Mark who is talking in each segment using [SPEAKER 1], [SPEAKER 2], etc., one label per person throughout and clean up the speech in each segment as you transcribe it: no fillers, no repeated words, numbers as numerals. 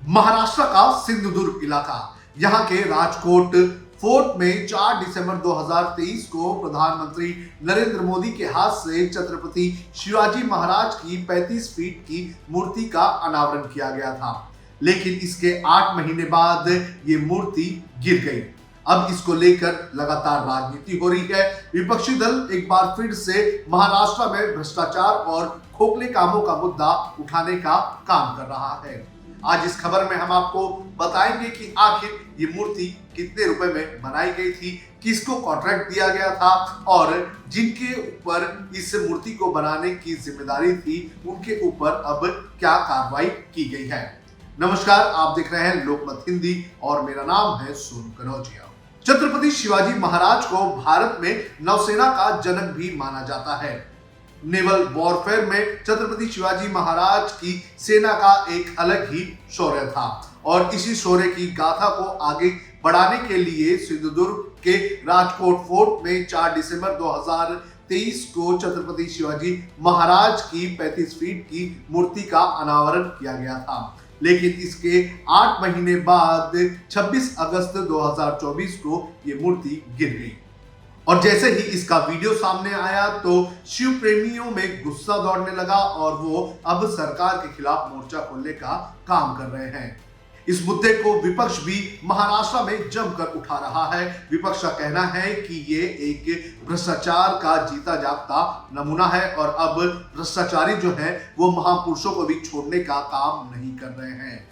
[SPEAKER 1] महाराष्ट्र का सिंधुदुर्ग इलाका, यहाँ के राजकोट फोर्ट में 4 दिसंबर 2023 को प्रधानमंत्री नरेंद्र मोदी के हाथ से छत्रपति शिवाजी महाराज की 35 फीट की मूर्ति का अनावरण किया गया था। लेकिन इसके 8 महीने बाद ये मूर्ति गिर गई। अब इसको लेकर लगातार राजनीति हो रही है। विपक्षी दल एक बार फिर से महाराष्ट्र में भ्रष्टाचार और खोखले कामों का मुद्दा उठाने का काम कर रहा है। आज इस खबर में हम आपको बताएंगे कि आखिर ये मूर्ति कितने रुपए में बनाई गई थी, किसको कॉन्ट्रैक्ट दिया गया था और जिनके ऊपर इस मूर्ति को बनाने की जिम्मेदारी थी उनके ऊपर अब क्या कार्रवाई की गई है। नमस्कार, आप देख रहे हैं लोकमत हिंदी और मेरा नाम है सोनू कनौजिया। छत्रपति शिवाजी महाराज को भारत में नौसेना का जनक भी माना जाता है। नेवल वॉरफेयर में छत्रपति शिवाजी महाराज की सेना का एक अलग ही शौर्य था और इसी शौर्य की गाथा को आगे बढ़ाने के लिए सिंधुदुर्ग के राजकोट फोर्ट में 4 दिसंबर 2023 को छत्रपति शिवाजी महाराज की 35 फीट की मूर्ति का अनावरण किया गया था। लेकिन इसके 8 महीने बाद 26 अगस्त 2024 को ये मूर्ति गिर गई और जैसे ही इसका वीडियो सामने आया तो शिव प्रेमियों में गुस्सा दौड़ने लगा और वो अब सरकार के खिलाफ मोर्चा खोलने का काम कर रहे हैं। इस मुद्दे को विपक्ष भी महाराष्ट्र में जमकर उठा रहा है। विपक्ष का कहना है कि ये एक भ्रष्टाचार का जीता जागता नमूना है और अब भ्रष्टाचारी जो है वो महापुरुषों को भी छोड़ने का काम नहीं कर रहे हैं।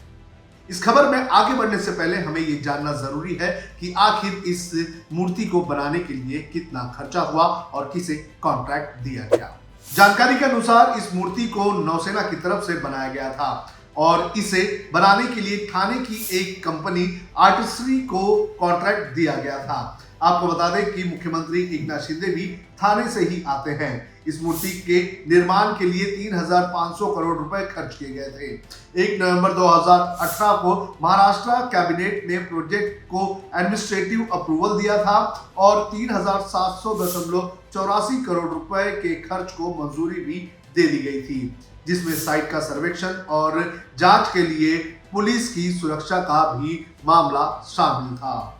[SPEAKER 1] इस खबर में आगे बढ़ने से पहले हमें यह जानना जरूरी है कि आखिर इस मूर्ति को बनाने के लिए कितना खर्चा हुआ और किसे कॉन्ट्रैक्ट दिया गया। जानकारी के अनुसार इस मूर्ति को नौसेना की तरफ से बनाया गया था और इसे बनाने के लिए ठाणे की एक कंपनी आर्टिस्ट्री को कॉन्ट्रैक्ट दिया गया था। आपको बता दें कि मुख्यमंत्री एकनाथ शिंदे भी ठाणे से ही आते हैं। इस मूर्ति के निर्माण के लिए 3,500 करोड़ रुपए खर्च किए गए थे। 1 नवंबर 2018 को महाराष्ट्र कैबिनेट ने प्रोजेक्ट को एडमिनिस्ट्रेटिव अप्रूवल दिया था और 3,700.84 करोड़ रुपए के खर्च को मंजूरी भी दे दी गई थी, जिसमें साइट का सर्वेक्षण और जांच के लिए पुलिस की सुरक्षा का भी मामला शामिल था।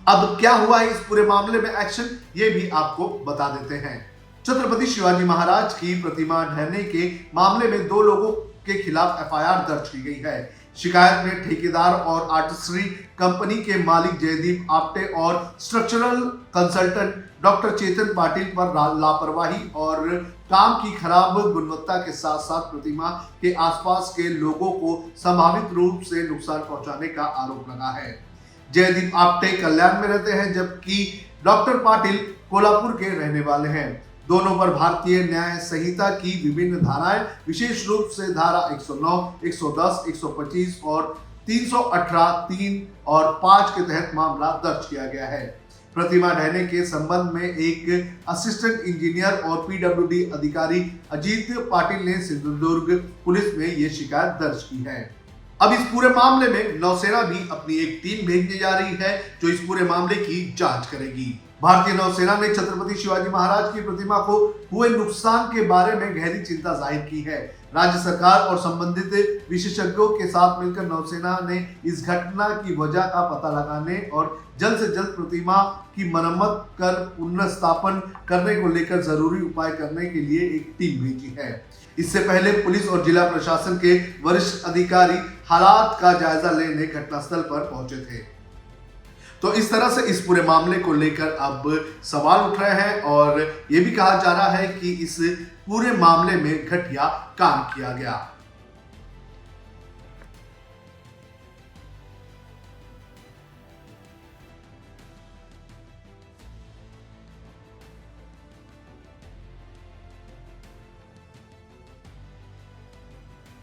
[SPEAKER 1] अब क्या हुआ है इस पूरे मामले में एक्शन, ये भी आपको बता देते हैं। छत्रपति शिवाजी महाराज की प्रतिमा ढहने के मामले में 2 लोगों के खिलाफ एफआईआर दर्ज की गई है। शिकायत में ठेकेदार और आर्टिस्ट्री कंपनी के मालिक जयदीप आप्टे और स्ट्रक्चरल कंसल्टेंट डॉक्टर चेतन पाटिल पर लापरवाही और काम की खराब गुणवत्ता के साथ साथ प्रतिमा के आसपास के लोगों को संभावित रूप से नुकसान पहुंचाने का आरोप लगा है। जयदीप आप्टे कल्याण में रहते हैं जबकि डॉक्टर पाटिल कोल्हापुर के रहने वाले हैं। दोनों पर भारतीय न्याय संहिता की विभिन्न धाराएं, विशेष रूप से धारा 109, 110, 125 और 318, 3 और 5 के तहत मामला दर्ज किया गया है। प्रतिमा ढहने के संबंध में एक असिस्टेंट इंजीनियर और पीडब्ल्यूडी अधिकारी अजीत पाटिल ने सिंधुदुर्ग पुलिस में ये शिकायत दर्ज की है। अब इस पूरे मामले में नौसेना भी अपनी एक टीम भेजने जा रही है जो इस पूरे मामले की जांच करेगी। भारतीय नौसेना ने छत्रपति शिवाजी महाराज की प्रतिमा को हुए नुकसान के बारे में गहरी चिंता जाहिर की है। राज्य सरकार और संबंधित विशेषज्ञों के साथ मिलकर नौसेना ने इस घटना की वजह का पता लगाने और जल्द से जल्द प्रतिमा की मरम्मत कर पुनर्स्थापन करने को लेकर जरूरी उपाय करने के लिए एक टीम भेजी है। इससे पहले पुलिस और जिला प्रशासन के वरिष्ठ अधिकारी हालात का जायजा लेने घटनास्थल पर पहुंचे थे। तो इस तरह से इस पूरे मामले को लेकर अब सवाल उठ रहे हैं और ये भी कहा जा रहा है कि इस पूरे मामले में घटिया काम किया गया।